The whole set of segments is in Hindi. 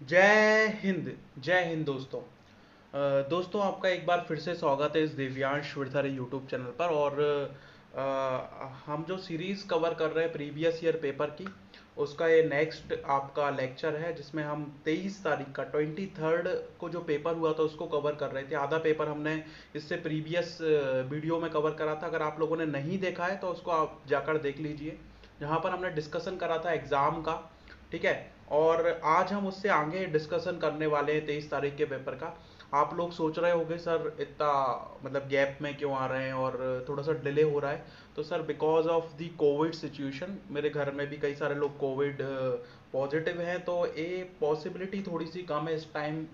जय हिंद दोस्तों। दोस्तों आपका एक बार फिर से स्वागत है इस दिव्यांश विरधर यूट्यूब चैनल पर। और हम जो सीरीज़ कवर कर रहे हैं प्रीवियस ईयर पेपर की, उसका ये नेक्स्ट आपका लेक्चर है जिसमें हम 23 तारीख का 23rd को जो पेपर हुआ था उसको कवर कर रहे थे। आधा पेपर हमने इससे प्रीवियस वीडियो में कवर करा था। अगर आप लोगों ने नहीं देखा है तो उसको आप जाकर देख लीजिए, जहाँ पर हमने डिस्कशन करा था एग्ज़ाम का। ठीक है। और आज हम उससे आगे डिस्कशन करने वाले हैं 23 तारीख के पेपर का। आप लोग सोच रहे होंगे सर इतना मतलब गैप में क्यों आ रहे हैं और थोड़ा सा डिले हो रहा है। तो sir because of the Covid situation, मेरे घर में भी कई सारे लोग कोविड पॉजिटिव हैं, तो ये पॉसिबिलिटी थोड़ी सी कम है इस टाइम।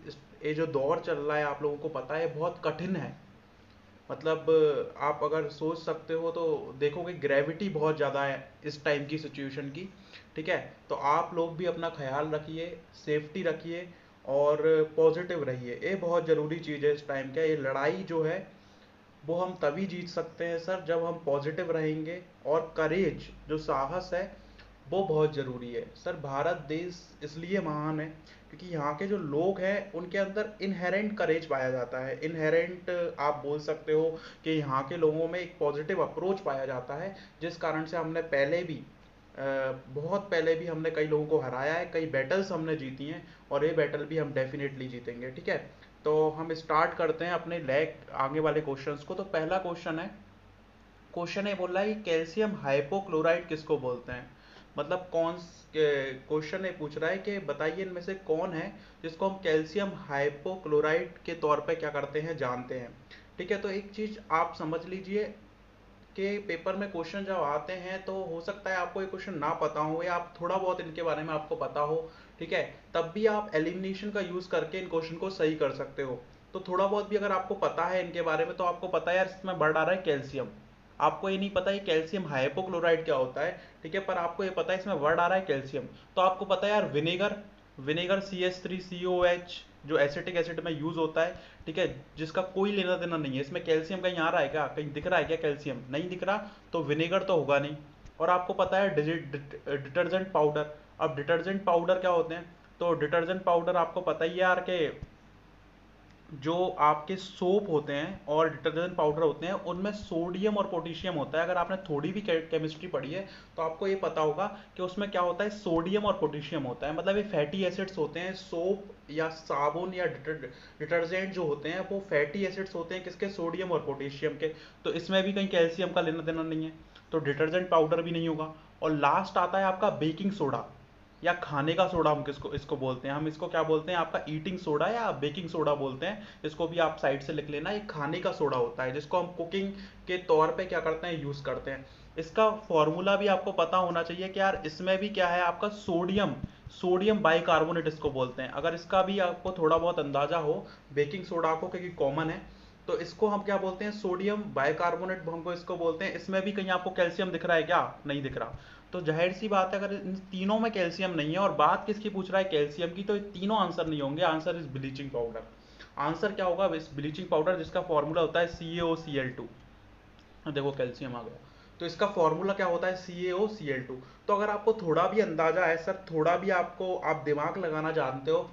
ये जो दौर चल रहा है आप लोगों को पता है बहुत कठिन है। मतलब आप अगर सोच सकते हो तो देखोगे ग्रेविटी बहुत ज़्यादा है इस टाइम की सिचुएशन की। ठीक है। तो आप लोग भी अपना ख्याल रखिए, सेफ्टी रखिए और पॉजिटिव रहिए। ये बहुत ज़रूरी चीज़ है इस टाइम का। ये लड़ाई जो है वो हम तभी जीत सकते हैं सर जब हम पॉजिटिव रहेंगे। और करेज जो साहस है वो बहुत ज़रूरी है सर। भारत देश इसलिए महान है क्योंकि यहाँ के जो लोग हैं उनके अंदर इनहेरेंट करेज पाया जाता है। इनहेरेंट आप बोल सकते हो कि यहाँ के लोगों में एक पॉजिटिव अप्रोच पाया जाता है, जिस कारण से हमने पहले भी बहुत पहले भी हमने कई लोगों को हराया है, कई बैटल्स हमने जीती हैं और ये बैटल भी हम डेफिनेटली जीतेंगे। ठीक है। तो हम स्टार्ट करते हैं अपने लेग आगे वाले क्वेश्चंस को। तो पहला क्वेश्चन ये बोल रहा है कि कैल्शियम हाइपोक्लोराइड किसको बोलते हैं। मतलब कौन क्वेश्चन ये पूछ रहा है कि बताइए इनमें से कौन है जिसको हम कैल्शियम हाइपोक्लोराइड के तौर पे क्या करते हैं, जानते हैं। ठीक है। तो एक चीज आप समझ लीजिए कि पेपर में क्वेश्चन जब आते हैं तो हो सकता है आपको ये क्वेश्चन ना पता हो या आप थोड़ा बहुत इनके बारे में आपको पता हो। ठीक है। तब भी आप एलिमिनेशन का यूज करके इन क्वेश्चन को सही कर सकते हो। तो थोड़ा बहुत भी अगर आपको पता है इनके बारे में तो आपको पता है यार इसमें बढ़ आ रहा है कैल्शियम। आपको ये नहीं पता ये कैल्शियम हाइपोक्लोराइड क्या होता है। ठीक है। पर आपको ये पता है इसमें वर्ड आ रहा है कैल्शियम। तो आपको पता है यार विनेगर, विनेगर CH3COH जो एसिटिक एसिड में यूज होता है। ठीक है। जिसका कोई लेना देना नहीं है, इसमें कैल्शियम कहीं आ रहा है क्या, कहीं दिख रहा है क्या कैल्शियम, नहीं दिख रहा। तो विनेगर तो होगा नहीं। और आपको पता है डिटर्जेंट पाउडर। अब डिटर्जेंट पाउडर क्या होते हैं। तो डिटर्जेंट पाउडर आपको पता ही है यार के जो आपके सोप होते हैं और डिटर्जेंट पाउडर होते हैं उनमें सोडियम और पोटेशियम होता है। अगर आपने थोड़ी भी केमिस्ट्री पढ़ी है तो आपको ये पता होगा कि उसमें क्या होता है, सोडियम और पोटेशियम होता है। मतलब ये फैटी एसिड्स होते हैं। सोप या साबुन या डिटर्जेंट जो होते हैं वो फैटी एसिड्स होते हैं, किसके, सोडियम और पोटेशियम के। तो इसमें भी कहीं कैल्शियम का लेना देना नहीं है, तो डिटर्जेंट पाउडर भी नहीं होगा। और लास्ट आता है आपका बेकिंग सोडा या खाने का सोडा। हम किसको इसको बोलते हैं, हम इसको क्या बोलते हैं, आपका ईटिंग सोडा या बेकिंग सोडा बोलते हैं। इसको भी आप साइड से लिख लेना। ये खाने का सोडा होता है जिसको हम कुकिंग के तौर पे क्या करते हैं, यूज करते हैं। इसका फॉर्मूला भी आपको पता होना चाहिए कि यार इसमें भी क्या है आपका सोडियम, सोडियम बाइकार्बोनेट इसको बोलते हैं। अगर इसका भी आपको थोड़ा बहुत अंदाजा हो बेकिंग सोडा को, क्योंकि कॉमन है, तो इसको हम क्या बोलते हैं, सोडियम बाइकार्बोनेट हमको इसको बोलते हैं। इसमें भी कहीं आपको कैल्शियम दिख रहा है क्या, नहीं दिख रहा। तो जाहिर सी बात है अगर इन तीनों में कैल्शियम नहीं है और बात किसकी पूछ रहा है, कैल्शियम की, तो ये तीनों आंसर नहीं होंगे। Answer is bleaching powder. Answer क्या होगा, ब्लीचिंग पाउडर जिसका फॉर्मूला होता है CaOCl2। देखो कैल्शियम आ गया। तो इसका फॉर्मूला क्या होता है, CaOCl2। तो अगर आपको थोड़ा भी अंदाजा है सर, थोड़ा भी आपको आप दिमाग लगाना जानते हो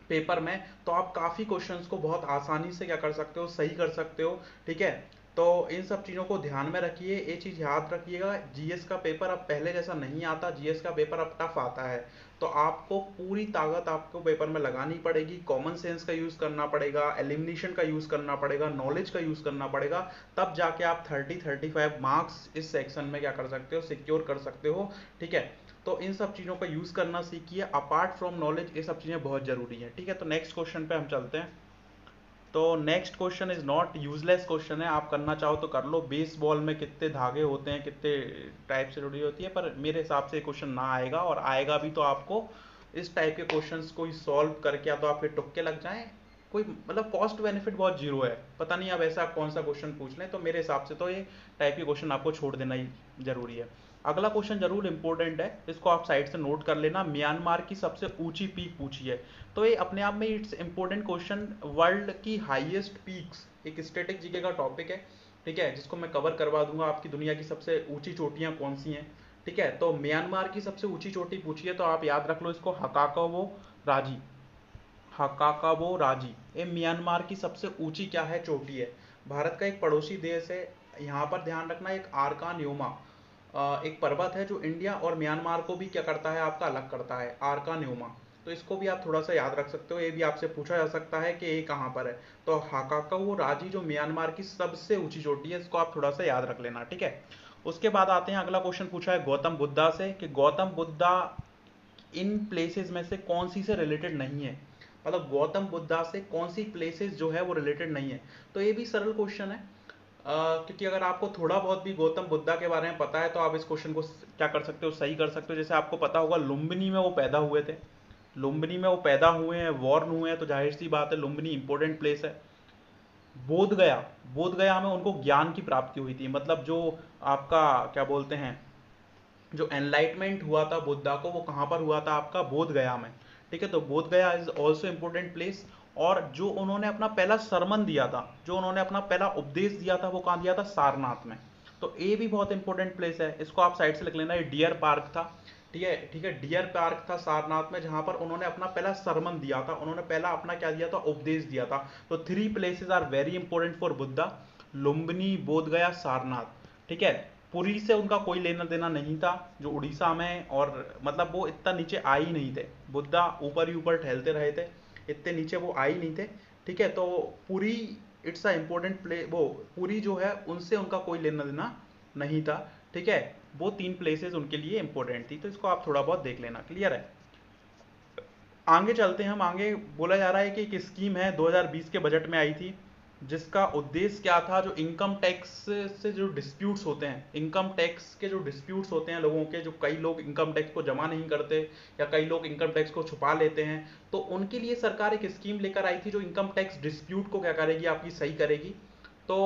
पेपर में, तो आप काफ़ी क्वेश्चंस को बहुत आसानी से क्या कर सकते हो, सही कर सकते हो। ठीक है। तो इन सब चीज़ों को ध्यान में रखिए। ये चीज़ याद रखिएगा, जीएस का पेपर अब पहले जैसा नहीं आता। जीएस का पेपर अब टफ आता है। तो आपको पूरी ताकत आपको पेपर में लगानी पड़ेगी। कॉमन सेंस का यूज़ करना पड़ेगा, एलिमिनेशन का यूज़ करना पड़ेगा, नॉलेज का यूज़ करना पड़ेगा। तब जाके आप 30-35 मार्क्स इस सेक्शन में क्या कर सकते हो, सिक्योर कर सकते हो। ठीक है। तो इन सब चीज़ों का यूज़ करना सीखिए। अपार्ट फ्रॉम नॉलेज ये सब चीज़ें बहुत ज़रूरी हैं। ठीक है। तो नेक्स्ट क्वेश्चन पे हम चलते हैं। तो next question is not useless question है, आप करना चाहो तो कर लो। बेसबॉल में कितने धागे होते हैं, कितने टाइप से जुड़ी होती है, पर मेरे हिसाब से क्वेश्चन ना आएगा, और आएगा भी तो आपको इस टाइप के क्वेश्चंस को ही सॉल्व करके या तो आपके तुक्के लग जाएं। कोई मतलब कॉस्ट बेनिफिट बहुत जीरो है। पता नहीं अब ऐसा कौन सा क्वेश्चन पूछ लें, तो मेरे हिसाब से तो ये टाइप के क्वेश्चन आपको छोड़ देना ही जरूरी है। अगला क्वेश्चन जरूर इंपॉर्टेंट है, इसको आप साइड से नोट कर लेना। म्यांमार की सबसे ऊंची पीक पूछी है। तो ये अपने आप में इट्स इंपॉर्टेंट क्वेश्चन। वर्ल्ड की हाईएस्ट पीक्स एक स्टैटिक जीके का टॉपिक है। ठीक है। जिसको मैं कवर करवा दूंगा, आपकी दुनिया की सबसे ऊंची चोटियां कौन सी हैं। ठीक है, तो म्यांमार की सबसे ऊंची चोटी पूछी है तो आप याद रख लो इसको, हकाकाबो राजी। हकाकाबो राजी, ये म्यांमार की सबसे ऊंची क्या है, चोटी है। भारत का एक पड़ोसी देश है, यहाँ पर ध्यान रखना, एक आरकान योमा एक पर्वत है जो इंडिया और म्यांमार को भी क्या करता है, आपका अलग करता है, आरकान योमा। तो इसको भी आप थोड़ा सा याद रख सकते हो, ये भी आपसे पूछा जा सकता है कि ये कहाँ पर है। तो हाकाकाऊ राजी जो म्यांमार की सबसे ऊंची चोटी है, इसको आप थोड़ा सा याद रख लेना, ठीक है। उसके बाद आते हैं, अगला क्वेश्चन पूछा है गौतम बुद्धा से कि गौतम बुद्धा इन प्लेसेस में से कौन सी से रिलेटेड नहीं है, मतलब गौतम बुद्धा से कौन सी प्लेसेस जो है वो रिलेटेड नहीं है। तो ये भी सरल क्वेश्चन है, क्योंकि अगर आपको थोड़ा बहुत भी गौतम बुद्धा के बारे में पता है तो आप इस क्वेश्चन को क्या कर सकते हो, सही कर सकते हो। जैसे आपको पता होगा लुम्बिनी में वो पैदा हुए थे, लुम्बिनी में वो पैदा हुए हैं, वॉर्न हुए हैं, तो जाहिर सी बात है लुम्बिनी इंपॉर्टेंट प्लेस है। बोध गया, बोध गया में उनको ज्ञान की प्राप्ति हुई थी, मतलब जो आपका क्या बोलते हैं, जो एनलाइटमेंट हुआ था बुद्धा को, वो कहाँ पर हुआ था, आपका बोध गया में, ठीक है। तो बोध गया इज ऑल्सो इंपॉर्टेंट प्लेस। और जो उन्होंने अपना पहला सरमन दिया था, जो उन्होंने अपना पहला उपदेश दिया था, वो कहाँ दिया था, सारनाथ में। तो ये भी बहुत इंपॉर्टेंट प्लेस है, इसको आप साइड से लिख लेना, ये डियर पार्क था, ठीक है, ठीक है, डियर पार्क था सारनाथ में, जहां पर उन्होंने अपना पहला सरमन दिया था, उन्होंने पहला अपना क्या दिया था, उपदेश दिया था। तो 3 places are very important for Buddha, Lumbini, Bodh Gaya, Sarnath, ठीक है। पुरी से उनका कोई लेना देना नहीं था, जो उड़ीसा में, और मतलब वो इतना नीचे आ ही नहीं थे, बुद्धा ऊपर ही ऊपर टहलते रहे थे, इतने नीचे वो आ ही नहीं थे, ठीक है। तो Puri it's a important play, वो पुरी जो है उनसे उनका कोई लेना देना नहीं था, ठीक है। वो 3 प्लेसेस उनके लिए इंपॉर्टेंट थी, तो इसको आप थोड़ा बहुत देख लेना, क्लियर है। आगे चलते हैं हम, आगे बोला जा रहा है कि एक स्कीम है 2020 के बजट में आई थी, जिसका उद्देश्य क्या था, जो इनकम टैक्स से जो डिस्प्यूट्स होते हैं, इनकम टैक्स के जो डिस्प्यूट्स होते हैं लोगों के, जो कई लोग इनकम टैक्स को जमा नहीं करते या कई लोग इनकम टैक्स को छुपा लेते हैं, तो उनके लिए सरकार एक स्कीम लेकर आई थी जो इनकम टैक्स डिस्प्यूट को क्या करेगी, आपकी सही करेगी। तो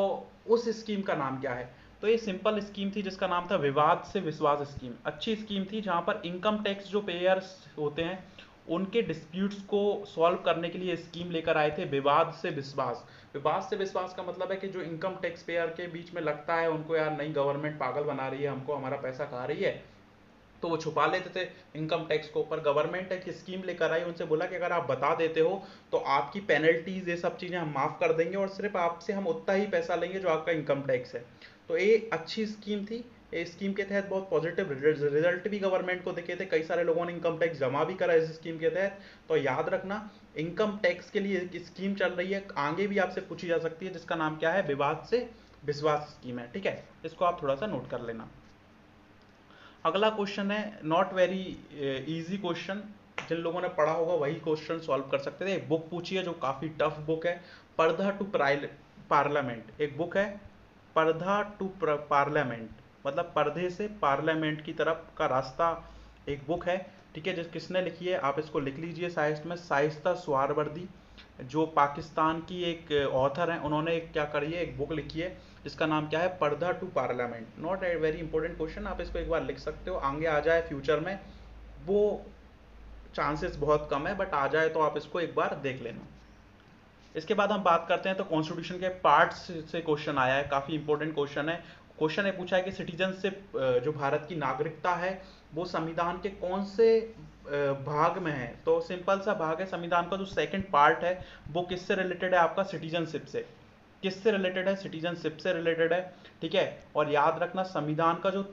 उस स्कीम का नाम क्या है, तो ये सिंपल स्कीम थी जिसका नाम था विवाद से विश्वास स्कीम। अच्छी स्कीम थी, जहां पर इनकम टैक्स जो पेयर्स होते हैं उनके डिस्प्यूट्स को सॉल्व करने के लिए स्कीम लेकर आए थे, विवाद से विश्वास। विवाद से विश्वास का मतलब है कि जो इनकम टैक्स पेयर के बीच में लगता है उनको, यार नहीं गवर्नमेंट पागल बना रही है हमको, हमारा पैसा खा रही है, तो वो छुपा लेते थे इनकम टैक्स को। पर गवर्नमेंट एक स्कीम लेकर आई, उनसे बोला कि अगर आप बता देते हो तो आपकी पेनल्टीज, ये सब चीज़ें हम माफ़ कर देंगे और सिर्फ आपसे हम उतना ही पैसा लेंगे जो आपका इनकम टैक्स है। तो ये अच्छी स्कीम थी, ये स्कीम के तहत बहुत पॉजिटिव रिजल्ट भी गवर्नमेंट को दिखे थे, कई सारे लोगों ने इनकम टैक्स जमा भी करा इस स्कीम के तहत। तो याद रखना, इनकम टैक्स के लिए एक स्कीम चल रही है, आगे भी आपसे पूछी जा सकती है, जिसका नाम क्या है, विवाद से विश्वास स्कीम है, ठीक है। इसको आप थोड़ा सा नोट कर लेना। अगला क्वेश्चन है नॉट वेरी इजी क्वेश्चन, जिन लोगों ने पढ़ा होगा वही क्वेश्चन सॉल्व कर सकते थे। एक बुक पूछी है जो काफ़ी टफ बुक है, पर्दा टू पार्लियामेंट, एक बुक है पर्दा टू पार्लियामेंट, मतलब पर्दे से पार्लियामेंट की तरफ का रास्ता, एक बुक है, ठीक है। जिस किसने लिखी है आप इसको लिख लीजिए साइंस में, शाइस्ता सुहरावर्दी, जो पाकिस्तान की एक ऑथर हैं, उन्होंने एक क्या करी है, एक बुक लिखी है जिसका नाम क्या है, Purdah to parliament. Not a very important question, आप इसको एक बार लिख सकते हो, आगे आ जाए फ्यूचर में वो चांसेस बहुत कम है, बट आ जाए तो आप इसको एक बार देख लेना। इसके बाद हम बात करते हैं, तो कॉन्स्टिट्यूशन के पार्ट्स से क्वेश्चन आया है, काफ़ी इंपॉर्टेंट क्वेश्चन है। क्वेश्चन ये पूछा है कि सिटीजनशिप, जो भारत की नागरिकता है, वो संविधान के कौन से भाग में है। तो सिंपल सा भाग है संविधान का, जो सेकंड पार्ट है वो किससे रिलेटेड है, आपका सिटीजनशिप से। किससे रिलेटेड है, सिटीजनशिप से रिलेटेड है, ठीक है। और याद रखना, संविधान का जो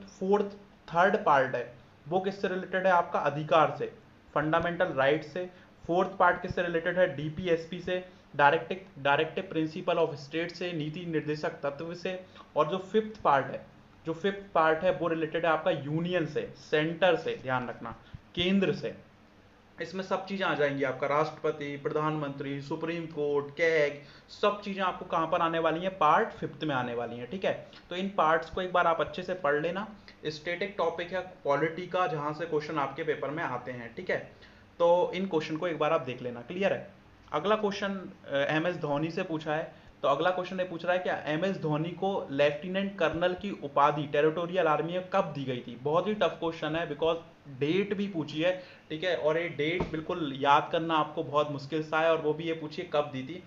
थर्ड पार्ट है वो किससे रिलेटेड है, आपका अधिकार से, फंडामेंटल राइट से। फोर्थ पार्ट किससे रिलेटेड है, डीपीएसपी से, डायरेक्टिव प्रिंसिपल ऑफ स्टेट से, नीति निर्देशक तत्व से। और जो फिफ्थ पार्ट है, जो फिफ्थ पार्ट है वो रिलेटेड है आपका यूनियन से, सेंटर से, ध्यान रखना, केंद्र से। इसमें सब चीजें आ जाएंगी, आपका राष्ट्रपति, प्रधानमंत्री, सुप्रीम कोर्ट, कैग, सब चीजें आपको कहां पर आने वाली हैं, पार्ट फिफ्थ में आने वाली हैं, ठीक है। तो इन पार्ट्स को एक बार आप अच्छे से पढ़ लेना। स्टेटिक टॉपिक है पॉलिटी का, जहां से क्वेश्चन आपके पेपर में आते हैं, ठीक है। तो इन क्वेश्चन को एक बार आप देख लेना, क्लियर है। अगला क्वेश्चन एम एस धोनी से पूछा है। तो अगला क्वेश्चन ये पूछ रहा है कि एम एस धोनी को लेफ्टिनेंट कर्नल की उपाधि टेरिटोरियल आर्मी में कब दी गई थी। बहुत ही टफ क्वेश्चन है, बिकॉज डेट भी पूछी है, ठीक है। और ये डेट बिल्कुल याद करना आपको बहुत मुश्किल सा है, और वो भी ये पूछिए कब दी थी।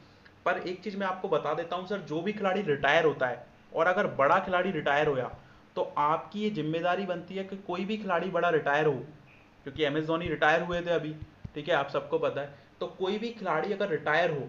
पर एक चीज मैं आपको बता देता हूँ सर, जो भी खिलाड़ी रिटायर होता है, और अगर बड़ा खिलाड़ी रिटायर होया, तो आपकी ये जिम्मेदारी बनती है कि कोई भी खिलाड़ी बड़ा रिटायर हो, क्योंकि एम एस धोनी रिटायर हुए थे अभी, ठीक है, आप सबको पता है। तो कोई भी खिलाड़ी अगर रिटायर हो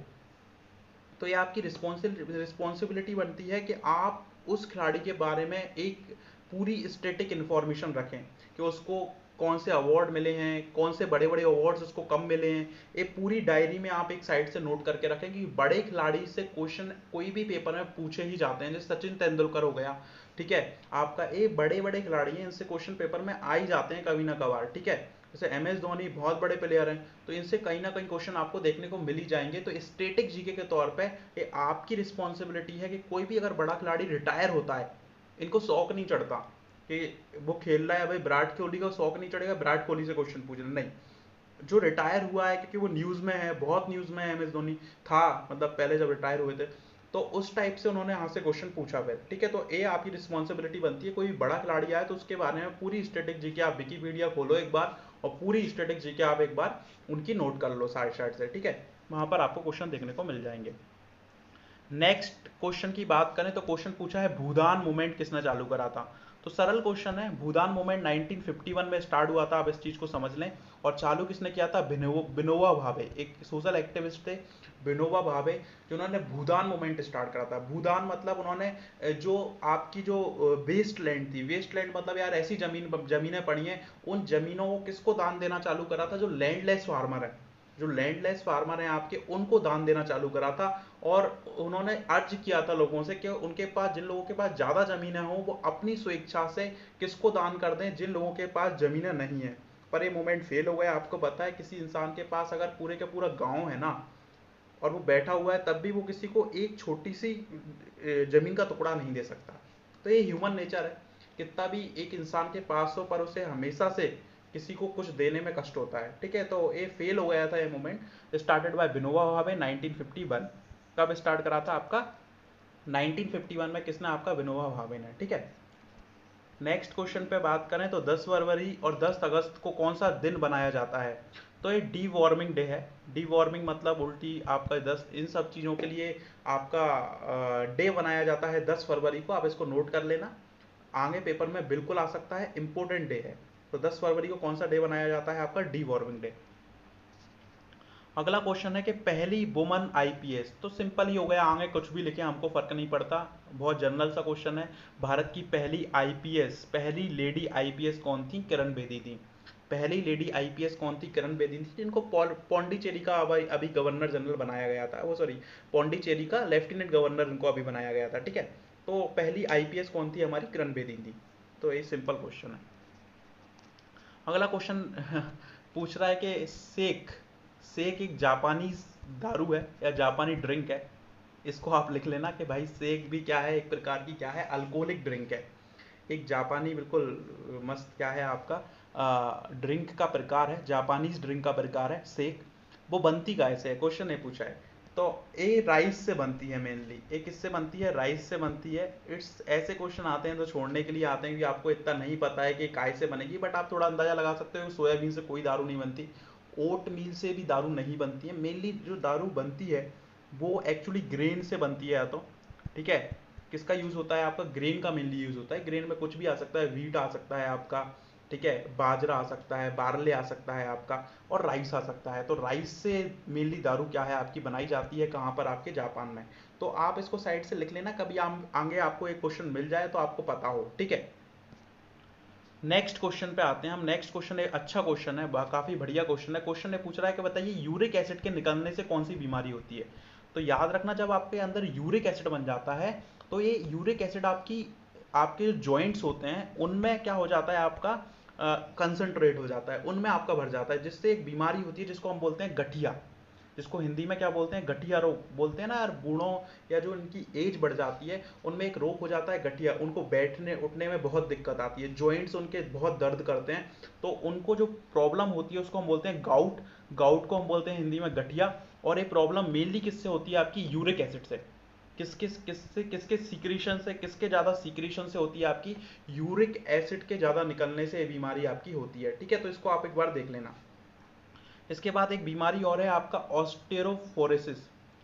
तो ये आपकी रिस्पॉन्सिबिलिटी बनती है कि आप उस खिलाड़ी के बारे में एक पूरी स्टेटिक इन्फॉर्मेशन रखें कि उसको कौन से अवार्ड मिले हैं, कौन से बड़े बड़े अवार्ड्स उसको कम मिले हैं। एक पूरी डायरी में आप एक साइड से नोट करके रखें कि बड़े खिलाड़ी से क्वेश्चन कोई भी पेपर में पूछे ही जाते हैं, जैसे सचिन तेंदुलकर हो गया, ठीक है, आपका ये बड़े बड़े खिलाड़ी हैं, इनसे क्वेश्चन पेपर में आ ही जाते हैं कभी ना कभार, ठीक है। जैसे एम एस धोनी बहुत बड़े प्लेयर हैं, तो इनसे कहीं ना कहीं क्वेश्चन आपको देखने को मिल ही जाएंगे। तो स्टेटिक जीके के तौर पे ये आपकी रिस्पॉन्सिबिलिटी है कि कोई भी अगर बड़ा खिलाड़ी रिटायर होता है, इनको शौक नहीं चढ़ता कि वो खेल रहा है, भाई विराट कोहली का शौक नहीं चढ़ेगा विराट कोहली से क्वेश्चन पूछना, नहीं। जो रिटायर हुआ है, क्योंकि वो न्यूज़ में है, बहुत न्यूज़ में है एम एस धोनी, था मतलब पहले जब रिटायर हुए थे, तो उस टाइप से उन्होंने यहाँ से क्वेश्चन पूछा फिर, ठीक है। तो ये आपकी रिस्पॉन्सिबिलिटी बनती है, कोई बड़ा खिलाड़ी आए तो उसके बारे में पूरी स्टेटिक जीके आप विकीपीडिया खोलो एक बार, और पूरी स्टेटिक जीके आप एक बार उनकी नोट कर लो साइड साइड से, ठीक है, वहां पर आपको क्वेश्चन देखने को मिल जाएंगे। नेक्स्ट क्वेश्चन की बात करें तो क्वेश्चन पूछा है भूदान मूवमेंट किसने चालू करा था। तो सरल क्वेश्चन है, भूदान मूवमेंट 1951 में स्टार्ट हुआ था, आप इस चीज को समझ लें। और चालू किसने किया था, विनोबा भावे, एक सोशल एक्टिविस्ट थे विनोबा भावे, जिन्होंने भूदान मूवमेंट स्टार्ट करा था। भूदान मतलब उन्होंने जो आपकी जो वेस्ट लैंड थी, वेस्ट लैंड मतलब यार ऐसी जमीनें पड़ी हैं, उन जमीनों को किसको दान देना चालू करा था, जो लैंडलेस फार्मर है, जो लैंडलेस फार्मर हैं आपके, उनको दान देना चालू करा था। और उन्होंने अर्ज किया था लोगों से कि उनके पास, जिन लोगों के पास ज़्यादा ज़मीनें हों, वो अपनी स्वेच्छा से किसको दान कर दें, जिन लोगों के पास ज़मीनें नहीं हैं। पर ये मूवमेंट फेल हो गया। आपको पता है, किसी इंसान के पास अगर पूरे का पूरा गांव है ना, और वो बैठा हुआ है, तब भी वो किसी को एक छोटी सी ज़मीन का टुकड़ा नहीं दे सकता। तो ये ह्यूमन नेचर है, कितना भी एक इंसान के पास हो, पर उसे हमेशा से किसी को कुछ देने में कष्ट होता है, ठीक है। तो ये फेल हो गया था ये movement, started by Vinoba Bhave 1951। कब स्टार्ट करा था आपका, 1951 में, किसने, आपका विनोबा भावे ने, ठीक है। नेक्स्ट क्वेश्चन पे बात करें तो 10 फरवरी और 10 अगस्त को कौन सा दिन बनाया जाता है। तो ये डी वार्मिंग डे है। डी वार्मिंग मतलब उल्टी आपका 10, इन सब चीज़ों के लिए आपका डे बनाया जाता है 10 फरवरी को, आप इसको नोट कर लेना, आगे पेपर में बिल्कुल आ सकता है, इंपॉर्टेंट डे है। तो 10 फरवरी को कौन सा डे बनाया जाता है, आपका डी वार्मिंग डे। अगला क्वेश्चन है कि पहली वुमन आईपीएस। तो सिंपल ही हो गया, आगे कुछ भी लिखे हमको फर्क नहीं पड़ता, बहुत जनरल सा क्वेश्चन है। भारत की पहली आईपीएस, पहली लेडी आईपीएस कौन थी, किरण बेदी थी। पहली लेडी आईपीएस कौन थी, किरण बेदी थी, जिनको पौंडीचेरी का अभी गवर्नर जनरल बनाया गया था, वो सॉरी, पौंडीचेरी का लेफ्टिनेंट गवर्नर इनको अभी बनाया गया था, ठीक है। तो पहली आईपीएस कौन थी, हमारी किरण बेदी थी। तो ये सिंपल क्वेश्चन है। अगला क्वेश्चन पूछ रहा है कि सेक, सेक एक जापानी दारू है या जापानी ड्रिंक है। इसको आप लिख लेना कि भाई सेक भी क्या है, एक प्रकार की क्या है, अल्कोहलिक ड्रिंक है। एक जापानी बिल्कुल मस्त क्या है आपका ड्रिंक का प्रकार है, जापानीज ड्रिंक का प्रकार है सेक। वो बनती कैसे है, क्वेश्चन ये पूछा है। तो ये राइस से बनती है मेनली, ये किससे बनती है, राइस से बनती है। इट्स ऐसे क्वेश्चन आते हैं तो छोड़ने के लिए आते हैं कि आपको इतना नहीं पता है कि काय से बनेगी, बट आप थोड़ा अंदाजा लगा सकते हो। सोयाबीन से कोई दारू नहीं बनती, ओट मील से भी दारू नहीं बनती है। मेनली जो दारू बनती है वो एक्चुअली ग्रेन से बनती है, या तो, ठीक है। किसका यूज़ होता है, आपका ग्रेन का मेनली यूज़ होता है। ग्रेन में कुछ भी आ सकता है, वीट आ सकता है आपका, ठीक है, बाजरा आ सकता है, बारले आ सकता है आपका, और राइस आ सकता है। तो राइस से मेनली दारू क्या है आपकी बनाई जाती है, कहाँ पर, आपके जापान में। तो आप इसको साइड से लिख लेना, कभी आगे आपको एक क्वेश्चन मिल जाए तो आपको पता हो, ठीक है। नेक्स्ट क्वेश्चन पे आते हैं हम। नेक्स्ट क्वेश्चन एक अच्छा क्वेश्चन है, काफी बढ़िया क्वेश्चन है। क्वेश्चन ने पूछ रहा है कि बताइए यूरिक एसिड के निकलने से कौन सी बीमारी होती है। तो याद रखना, जब आपके अंदर यूरिक एसिड बन जाता है, तो ये यूरिक एसिड आपकी, आपके जो जॉइंट्स होते हैं उनमें क्या हो जाता है, आपका कंसंट्रेट हो जाता है, उनमें आपका भर जाता है, जिससे एक बीमारी होती है जिसको हम बोलते हैं गठिया, जिसको हिंदी में क्या बोलते हैं, गठिया रोग बोलते हैं ना यार। बूढ़ों या जो इनकी एज बढ़ जाती है, उनमें एक रोग हो जाता है गठिया, उनको बैठने उठने में बहुत दिक्कत आती है, जॉइंट्स उनके बहुत दर्द करते हैं। तो उनको जो प्रॉब्लम होती है उसको हम बोलते हैं गाउट, गाउट को हम बोलते हैं हिंदी में गठिया। और ये प्रॉब्लम मेनली किससे होती है, आपकी यूरिक एसिड से। किसके सीक्रेशन से, किसके ज़्यादा सीक्रेशन से होती है, आपकी यूरिक एसिड के ज़्यादा निकलने से ये बीमारी आपकी होती है, ठीक है। तो इसको आप एक बार देख लेना। इसके बाद एक बीमारी और है आपका ऑस्टियोफोरोसिस।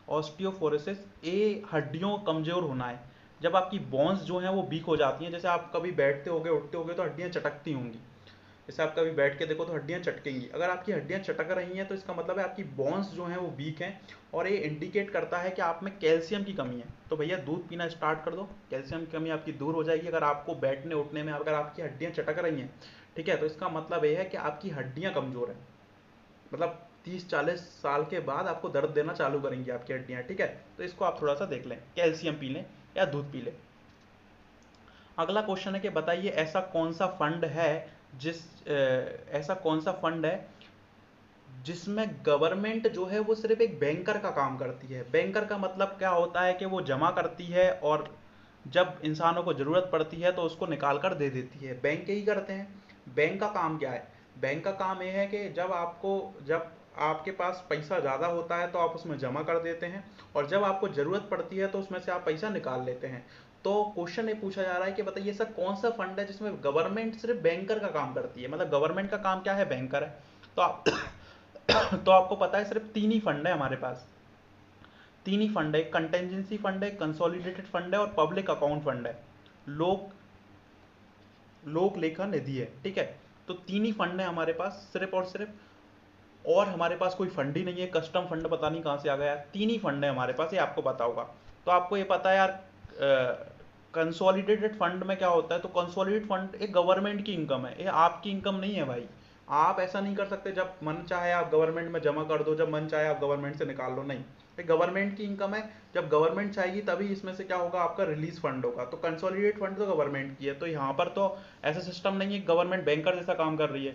ऑस्टियोफोरोसिस, ये हड्डियों कमजोर होना है, जब आपकी बोन्स जो हैं वो वीक हो जाती हैं, जैसे आप कभी बैठते होगे उठते होगे तो हड्डियां चटकती होंगी, जैसे आप कभी बैठ के देखो तो हड्डियां चटकेंगी। अगर आपकी हड्डियां चटक रही हैं तो इसका मतलब है आपकी बोन्स जो हैं वो वीक हैं, और ये इंडिकेट करता है कि आप में कैल्शियम की कमी है। तो भैया दूध पीना स्टार्ट कर दो, कैल्शियम की कमी आपकी दूर हो जाएगी। अगर आपको बैठने उठने में अगर आपकी हड्डियां चटक रही हैं, ठीक है, तो इसका मतलब ये है कि आपकी हड्डियां कमजोर है, मतलब 30-40 साल के बाद आपको दर्द देना चालू करेंगी आपकी हड्डियां, ठीक है। तो इसको आप थोड़ा सा देख लें, कैल्शियम पी लें या दूध पी लें। अगला क्वेश्चन है कि बताइए ऐसा कौन सा फंड है ऐसा कौन सा फंड है जिसमें गवर्नमेंट जो है वो सिर्फ एक बैंकर का काम करती है। बैंकर का मतलब क्या होता है कि वो जमा करती है और जब इंसानों को ज़रूरत पड़ती है तो उसको निकाल कर दे देती है। बैंक यही करते हैं। बैंक का काम क्या है? बैंक का काम ये है कि जब आपके पास पैसा ज़्यादा होता है तो आप उसमें जमा कर देते हैं, और जब आपको ज़रूरत पड़ती है तो उसमें से आप पैसा निकाल लेते हैं। तो क्वेश्चन ये पूछा जा रहा है कि बताइए ऐसा कौन सा फंड है जिसमें गवर्नमेंट सिर्फ बैंकर का काम करती है। मतलब गवर्नमेंट का काम क्या है? बैंकर है। तो आप तो आपको पता है सिर्फ तीन ही फंड है हमारे पास। तीन ही फंड है, कंटेंजेंसी फंड है, कंसोलिडेटेड फंड है और पब्लिक अकाउंट फंड है। लोक लोक लेखा निधि है, ठीक है। तो तीन ही फंड है हमारे पास सिर्फ और सिर्फ, और हमारे पास कोई फंड ही नहीं है। कस्टम फंड पता नहीं कहाँ से आ गया। तीन ही फंड है हमारे पास, ये आपको पता होगा। तो आपको ये पता है यार, कंसोलिडेटेड फंड में क्या होता है? तो कंसोलिडेटेड फंड एक गवर्नमेंट की इनकम है, ये आपकी इनकम नहीं है भाई। आप ऐसा नहीं कर सकते जब मन चाहे आप गवर्नमेंट में जमा कर दो, जब मन चाहे आप गवर्नमेंट से निकाल लो, नहीं। ये गवर्नमेंट की इनकम है। जब गवर्नमेंट चाहेगी तभी इसमें से क्या होगा, आपका रिलीज फंड होगा। तो कंसोलिडेटेड फंड तो गवर्नमेंट की है, तो यहाँ पर तो ऐसा सिस्टम नहीं है गवर्नमेंट बैंकर जैसा काम कर रही है।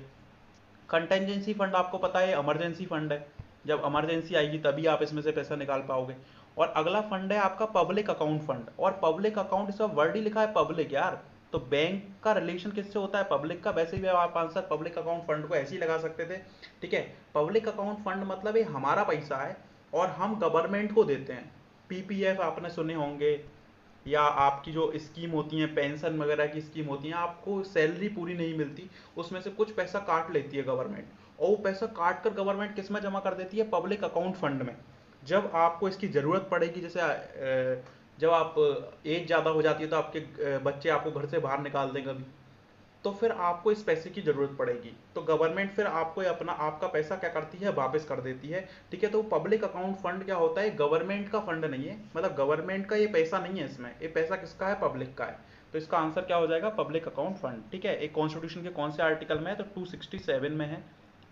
कंटेंजेंसी फंड आपको पता है इमरजेंसी फंड है, जब इमरजेंसी आएगी तभी आप इसमें से पैसा निकाल पाओगे। और अगला फंड है आपका पब्लिक अकाउंट फंड, और पब्लिक अकाउंट इसका वर्ड ही लिखा है पब्लिक यार। तो बैंक का रिलेशन किससे होता है? पब्लिक का। वैसे भी आप आंसर पब्लिक अकाउंट फंड को ऐसे ही लगा सकते थे, ठीक है। पब्लिक अकाउंट फंड मतलब ये हमारा पैसा है और हम गवर्नमेंट को देते हैं। पीपीएफ आपने सुने होंगे, या आपकी जो स्कीम होती है पेंशन वगैरह की स्कीम होती है, आपको सैलरी पूरी नहीं मिलती, उसमें से कुछ पैसा काट लेती है गवर्नमेंट, और वो पैसा काट कर गवर्नमेंट किस में जमा कर देती है? पब्लिक अकाउंट फंड में। जब आपको इसकी ज़रूरत पड़ेगी, जैसे जब आप एज ज़्यादा हो जाती है तो आपके बच्चे आपको घर से बाहर निकाल दें कभी, तो फिर आपको इस पैसे की ज़रूरत पड़ेगी, तो गवर्नमेंट फिर आपको अपना आपका पैसा क्या करती है? वापस कर देती है, ठीक है। तो पब्लिक अकाउंट फंड क्या होता है? गवर्नमेंट का फंड नहीं है, मतलब गवर्नमेंट का ये पैसा नहीं है, इसमें ये पैसा किसका है? पब्लिक का है। तो इसका आंसर क्या हो जाएगा? पब्लिक अकाउंट फंड, ठीक है। एक कॉन्स्टिट्यूशन के कौन से आर्टिकल में है? तो 267 में है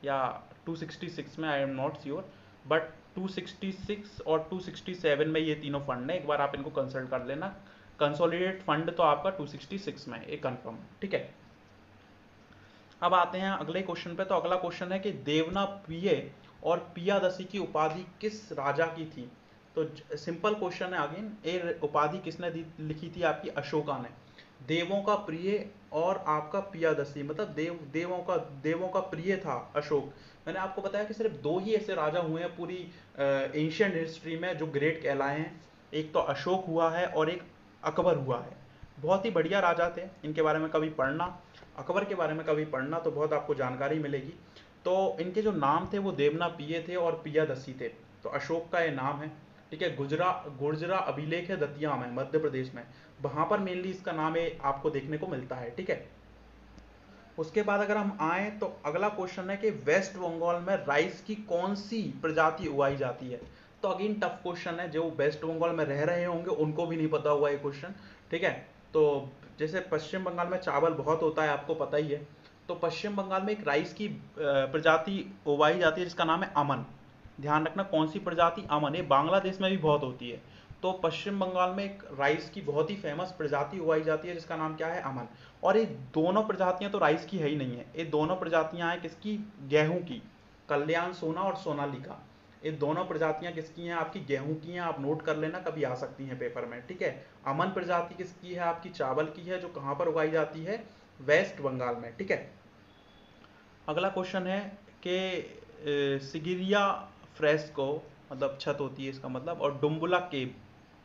या 266 में, I am not sure, but 266 और 267 में ये तीनों फंड है। एक बार आप इनको कंसल्ट कर लेना। कंसोलिडेट फंड तो आपका 266 में है, ये कंफर्म, ठीक है। अब आते हैं अगले क्वेश्चन पे। तो अगला क्वेश्चन है कि देवना प्रिय और पियादसी की उपाधि किस राजा की थी? तो सिंपल क्वेश्चन है अगेन, ये उपाधि किसने लिखी थी? आपकी अशोका ने। देवों का प्रिय और आपका पियादसी, मतलब देवों का प्रिय था अशोक। मैंने आपको बताया कि सिर्फ दो ही ऐसे राजा हुए हैं पूरी एंशियंट हिस्ट्री में जो ग्रेट कहलाए हैं। एक तो अशोक हुआ है और एक अकबर हुआ है। बहुत ही बढ़िया राजा थे, इनके बारे में कभी पढ़ना, अकबर के बारे में कभी पढ़ना तो बहुत आपको जानकारी मिलेगी। तो इनके जो नाम थे वो देवना पिये थे और पियादसी थे। तो अशोक का ये नाम है, ठीक है। गुर्जरा अभिलेख है दतिया में, मध्य प्रदेश में, वहां पर मेनली इसका नाम है आपको देखने को मिलता है, ठीक है। उसके बाद अगर हम आए तो अगला क्वेश्चन है कि वेस्ट बंगाल में राइस की कौन सी प्रजाति उगाई जाती है? तो अगेन टफ क्वेश्चन है, जो वेस्ट बंगाल में रह रहे होंगे उनको भी नहीं पता होगा ये क्वेश्चन, ठीक है। तो जैसे पश्चिम बंगाल में चावल बहुत होता है, आपको पता ही है। तो पश्चिम बंगाल में एक राइस की प्रजाति उगाई जाती है जिसका नाम है अमन। ध्यान रखना कौन सी प्रजाति? अमन। ये बांग्लादेश में भी बहुत होती है। तो पश्चिम बंगाल में एक राइस की बहुत ही फेमस प्रजाति उगाई जाती है जिसका नाम क्या है? अमन। और ये दोनों प्रजातियां तो राइस की है ही नहीं है, ये दोनों प्रजातियां हैं किसकी? गेहूं की। कल्याण सोना और सोनालिका, ये दोनों प्रजातियां किसकी हैं? आपकी गेहूं की हैं। आप नोट कर लेना, कभी आ सकती हैं पेपर में, ठीक है। अमन प्रजाति किसकी है? आपकी चावल की है, जो कहां पर उगाई जाती है? वेस्ट बंगाल में, ठीक है। अगला क्वेश्चन है कि सिगिरिया फ्रेस्को, मतलब छत होती है इसका मतलब, और डुम्बुला केव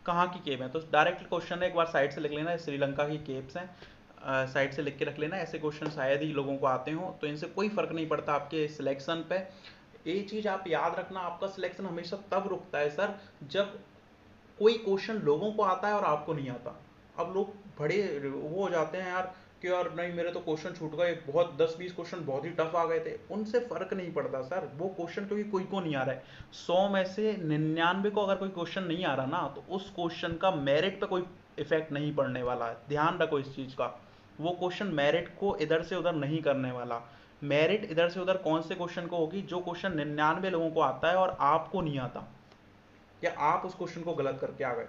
कहाँ की केव है? तो डायरेक्ट क्वेश्चन है, एक बार साइड से लिख लेना, श्रीलंका की केव्स हैं। साइड से लिख के रख लेना, ऐसे क्वेश्चन शायद ही लोगों को आते हो, तो इनसे कोई फर्क नहीं पड़ता आपके सिलेक्शन पे। ये चीज आप याद रखना, आपका सिलेक्शन हमेशा तब रुकता है सर जब कोई क्वेश्चन लोगों को आता है और आपको नहीं आता। अब लोग बड़े वो हो जाते हैं यार कि यार नहीं मेरे तो क्वेश्चन छूट गए, बहुत 10-20 क्वेश्चन बहुत ही टफ आ गए थे। उनसे फर्क नहीं पड़ता सर, वो क्वेश्चन क्योंकि कोई को नहीं आ रहा है। 100 में से 99 को अगर कोई क्वेश्चन नहीं आ रहा ना, तो उस क्वेश्चन का मेरिट पे कोई इफेक्ट नहीं पड़ने वाला है, ध्यान रखो इस चीज का। वो क्वेश्चन मेरिट को इधर से उधर नहीं करने वाला। मेरिट इधर से उधर कौन से क्वेश्चन को होगी, जो क्वेश्चन 99 लोगों को आता है और आपको नहीं आता, या आप उस क्वेश्चन को गलत करके आ गए,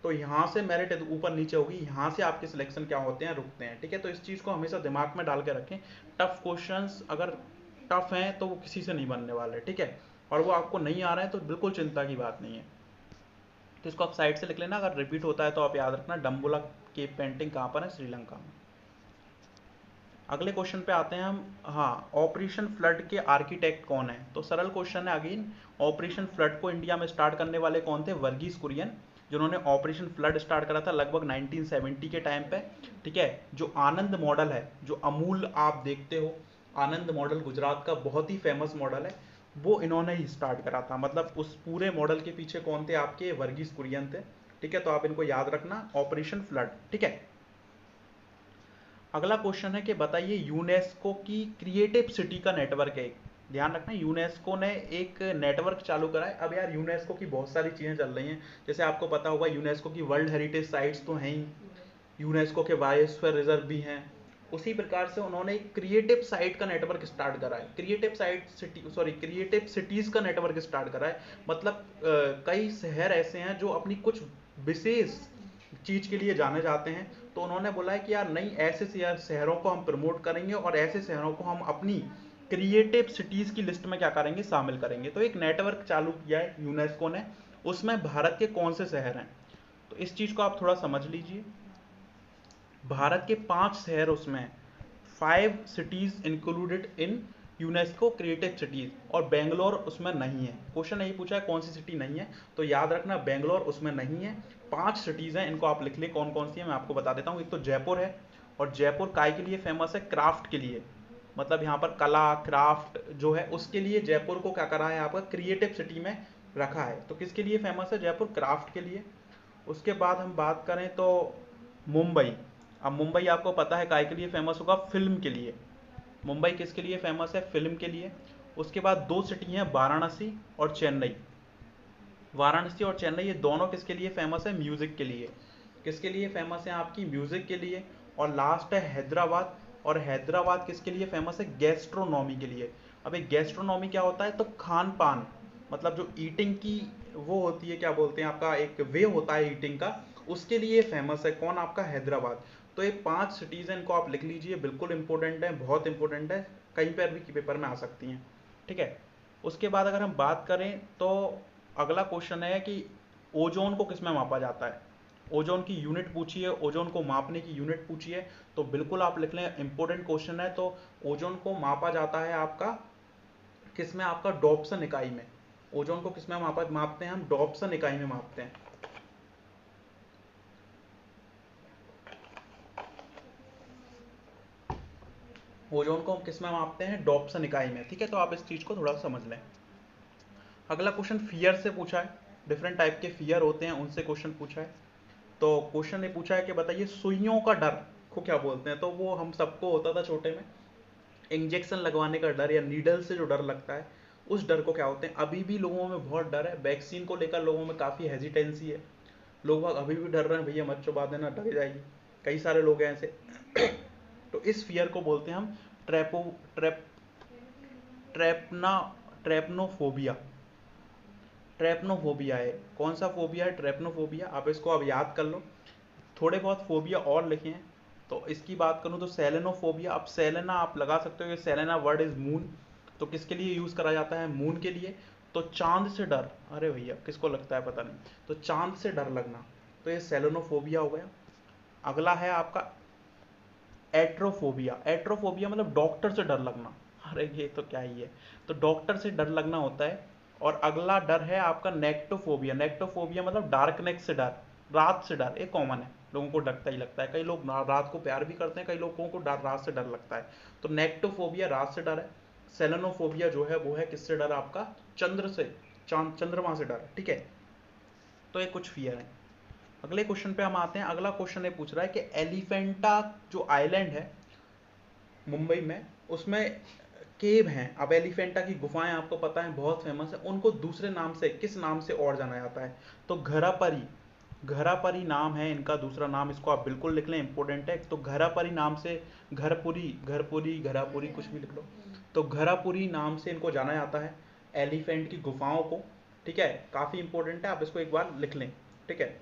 तो यहाँ से मेरिट ऊपर नीचे होगी, यहाँ से आपके सिलेक्शन क्या होते हैं, रुकते हैं। ठीक है, तो इस चीज को हमेशा दिमाग में डाल के रखें। टफ क्वेश्चंस अगर टफ हैं तो वो किसी से नहीं बनने वाले, ठीक है, और वो आपको नहीं आ रहे हैं तो बिल्कुल चिंता की बात नहीं है। तो इसको आप साइड से लिख लेना, अगर रिपीट होता है तो आप याद रखना डम्बोला की पेंटिंग कहाँ पर है, श्रीलंका में। अगले क्वेश्चन पे आते हैं हम। हाँ, ऑपरेशन फ्लड के आर्किटेक्ट कौन है? तो सरल क्वेश्चन है अगेन। ऑपरेशन फ्लड को इंडिया में स्टार्ट करने वाले कौन थे? वर्गीस कुरियन, जिन्होंने ऑपरेशन फ्लड स्टार्ट करा था लगभग 1970 के टाइम पे। ठीक है, जो आनंद मॉडल है, जो अमूल आप देखते हो, आनंद मॉडल गुजरात का बहुत ही फेमस मॉडल है, वो इन्होंने ही स्टार्ट करा था। मतलब उस पूरे मॉडल के पीछे कौन थे? आपके वर्गीस कुरियन थे। ठीक है, तो आप इनको याद रखना, ऑपरेशन फ्लड। ठीक है, अगला क्वेश्चन है कि बताइए यूनेस्को की क्रिएटिव सिटी का नेटवर्क है। ध्यान रखना, यूनेस्को ने एक नेटवर्क चालू करा है। अब यार यूनेस्को की बहुत सारी चीजें चल रही हैं, जैसे आपको पता होगा यूनेस्को की वर्ल्ड हेरिटेज साइट्स तो हैं ही, यूनेस्को के बायोस्फीयर रिजर्व भी हैं। उसी प्रकार से उन्होंने एक क्रिएटिव साइट का नेटवर्क स्टार्ट करा है, creative site city sorry creative cities का नेटवर्क स्टार्ट करा है। मतलब कई शहर ऐसे हैं जो अपनी कुछ विशेष चीज के लिए जाने जाते हैं, तो उन्होंने बोला है कि यार नहीं, ऐसे शहरों को हम प्रमोट करेंगे और ऐसे शहरों को हम अपनी क्रिएटिव सिटीज की लिस्ट में क्या करेंगे, शामिल करेंगे। तो एक नेटवर्क चालू किया है यूनेस्को ने, उसमें भारत के कौन से शहर हैं, तो इस चीज को आप थोड़ा समझ लीजिए। भारत के 5 शहर उसमें, 5 cities included in UNESCO creative cities, और बेंगलोर उसमें नहीं है। क्वेश्चन यही पूछा है कौन सी सिटी नहीं है, तो याद रखना बेंगलोर उसमें नहीं है। 5 सिटीज हैं, इनको आप लिख ले कौन कौन सी है, मैं आपको बता देता हूँ। एक तो जयपुर है, और जयपुर काय के लिए फेमस है? क्राफ्ट के लिए। मतलब यहाँ पर कला क्राफ्ट जो है उसके लिए जयपुर को क्या करा है आपका, क्रिएटिव सिटी में रखा है। तो किसके लिए फेमस है जयपुर? क्राफ्ट के लिए। उसके बाद हम बात करें तो मुंबई। अब मुंबई आपको पता है काय के लिए फेमस होगा? फिल्म के लिए। मुंबई किसके लिए फेमस है? फिल्म के लिए। उसके बाद 2 सिटी हैं, वाराणसी और चेन्नई। वाराणसी और चेन्नई ये दोनों किसके लिए फेमस है? म्यूजिक के लिए। किसके लिए फेमस है आपकी? म्यूजिक के लिए। और लास्ट है हैदराबाद, और हैदराबाद किसके लिए फेमस है? गैस्ट्रोनॉमी के लिए। अब एक गैस्ट्रोनॉमी क्या होता है? तो खान पान, मतलब जो ईटिंग की वो होती है, क्या बोलते हैं आपका, एक वे होता है ईटिंग का, उसके लिए फेमस है कौन? आपका हैदराबाद। तो ये 5 सिटीज हैं, इनको आप लिख लीजिए, बिल्कुल इंपॉर्टेंट है, बहुत इंपॉर्टेंट है, कहीं पर भी पेपर में आ सकती हैं। ठीक है, उसके बाद अगर हम बात करें तो अगला क्वेश्चन है कि ओजोन को किस में मापा जाता है? ओजोन की यूनिट पूछी है, ओजोन को मापने की यूनिट पूछी है, तो बिल्कुल आप लिख लें, इंपॉर्टेंट क्वेश्चन है। तो ओजोन को मापा जाता है आपका किस में? आपका डॉप्सन इकाई में। ओजोन को किस में मापते हैं हम? डॉप्सन इकाई में मापते हैं। ओजोन को हम किस में मापते हैं? डॉप्सन इकाई में। ठीक है, तो आप इस चीज को थोड़ा समझ लें। अगला क्वेश्चन फियर से पूछा है, डिफरेंट टाइप के फियर होते हैं उनसे क्वेश्चन पूछा है। तो क्वेश्चन ने पूछा है कि बताइए सुइयों का डर को क्या बोलते हैं? तो वो हम सबको होता था छोटे में, इंजेक्शन लगवाने का डर या नीडल से जो डर लगता है, उस डर को क्या होते हैं? अभी भी लोगों में बहुत डर है, वैक्सीन को लेकर लोगों में काफ़ी हेजिटेंसी है, लोग अभी भी डर रहे हैं, भैया मत चुबा देना, डर जाएगी। कई सारे लोग हैं ऐसे। तो इस फियर को बोलते हैं हम ट्रेपो ट्रेप ट्रेपना ट्रेपनोफोबिया। ट्रेपनोफोबिया है। कौन सा फोबिया है? ट्रेपनोफोबिया। आप इसको अब याद कर लो। थोड़े बहुत फोबिया और लिखे हैं, तो इसकी बात करूं तो सेलेनोफोबिया। अब सेलेना आप लगा सकते हो, ये सेलेना वर्ड इज मून, तो किसके लिए यूज करा जाता है? मून के लिए। तो चांद से डर, अरे भैया किसको लगता है पता नहीं, तो चांद से डर लगना, तो ये सेलेनोफोबिया हो गया। अगला है आपका एट्रोफोबिया। एट्रोफोबिया मतलब डॉक्टर से डर लगना, अरे ये तो क्या ही है, तो डॉक्टर से डर लगना होता है। और अगला डर है आपका नेक्टोफोबिया। नेक्टोफोबिया मतलब डार्कनेस से डर, रात से डर। ये कॉमन है, लोगों को डरता ही लगता है, कई लोग रात को प्यार भी करते हैं, कई लोगों को रात से डर लगता है। तो नेक्टोफोबिया रात से डर है। सेलेनोफोबिया जो है वो है किससे डर? आपका चंद्र से, चंद्रमा से डर। ठीक है, तो ये कुछ फियर है। अगले क्वेश्चन पे हम आते हैं। अगला क्वेश्चन ये पूछ रहा है कि एलिफेंटा जो आइलैंड है मुंबई में, उसमें केव हैं। अब एलिफेंटा की गुफाएं आपको पता है बहुत फेमस है, उनको दूसरे नाम से किस नाम से और जाना जाता है? तो घरापरी, घरापरी नाम है इनका दूसरा नाम, इसको आप बिल्कुल लिख लें, इंपॉर्टेंट है। तो घरापरी नाम से, घरपुरी, घरपुरी, घरापुरी, कुछ भी लिख लो, तो घरापुरी नाम से इनको जाना जाता है, एलिफेंट की गुफाओं को। ठीक है, काफी इंपॉर्टेंट है, आप इसको एक बार लिख लें। ठीक है,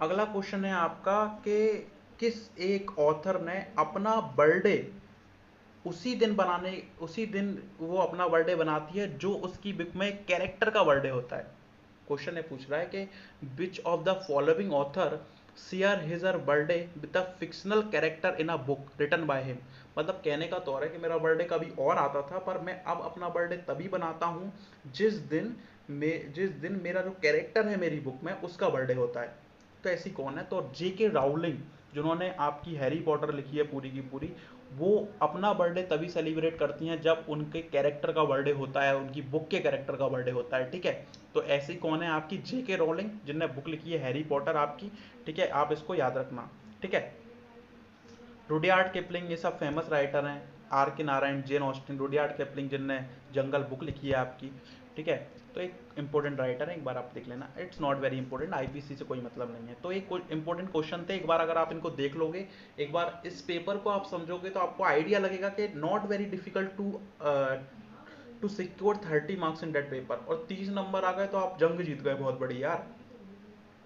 अगला क्वेश्चन है आपका कि किस एक ऑथर ने अपना बर्थडे उसी दिन बनाने, उसी दिन वो अपना बर्थडे बनाती है जो उसकी बुक में कैरेक्टर का बर्थडे होता है। क्वेश्चन ये पूछ रहा है कि which of the following author share his her birthday with a fictional character in a book written by him. मतलब कहने का तौर है कि मेरा बर्थडे कभी और आता था, पर मैं अब अपना बर्थडे तभी बनाता हूँ जिस दिन मेरा जो कैरेक्टर है मेरी बुक में उसका बर्थडे होता है। तो ऐसी कौन है? तो जेके राउलिंग, जिन्होंने आपकी हैरी पॉटर लिखी है पूरी की पूरी, वो अपना बर्थडे तभी सेलिब्रेट करती हैं जब उनके कैरेक्टर का बर्थडे होता है, उनकी बुक के कैरेक्टर का बर्थडे होता है। ठीक है, तो ऐसी कौन है आपकी? जेके रोलिंग, जिनने बुक लिखी है हैरी पॉटर आपकी। ठीक है, आप इसको याद रखना। ठीक है, रुडियार्ड किपलिंग, ये सब फेमस राइटर हैं। आर के Narayan, Jane Austen, Rudyard Kipling जिनने जंगल बुक लिखी है आपकी। ठीक है, तो एक इंपॉर्टेंट राइटर है, एक बार आप देख लेना। It's not very important, IPC से कोई मतलब नहीं है। तो एक इंपॉर्टेंट क्वेश्चन थे, एक बार अगर आप इनको देख लोगे, एक बार इस पेपर को आप समझोगे, तो आपको आइडिया लगेगा कि not very difficult to secure 30 marks in that paper. और 30 नंबर आ गए तो आप जंग जीत गए, बहुत बड़ी यार।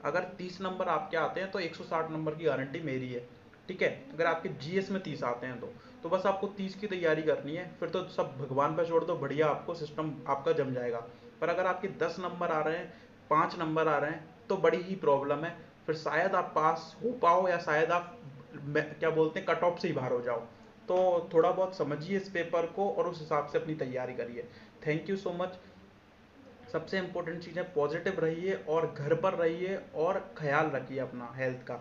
अगर 30 नंबर आपके आते हैं तो 160 नंबर की गारंटी मेरी है। ठीक है, अगर आपके जीएस में 30 आते हैं तो बस आपको 30 की तैयारी करनी है, फिर तो सब भगवान पर छोड़ दो, बढ़िया आपको सिस्टम आपका जम जाएगा। पर अगर आपके 10 नंबर आ रहे हैं, 5 नंबर आ रहे हैं, तो बड़ी ही प्रॉब्लम है। फिर शायद आप पास हो पाओ, या शायद आप क्या बोलते हैं, कट ऑफ से ही बाहर हो जाओ। तो थोड़ा बहुत समझिए इस पेपर को और उस हिसाब से अपनी तैयारी करिए। Thank you so much. सबसे इंपॉर्टेंट चीज़ है, पॉजिटिव रहिए और घर पर रहिए और ख्याल रखिए अपना हेल्थ का।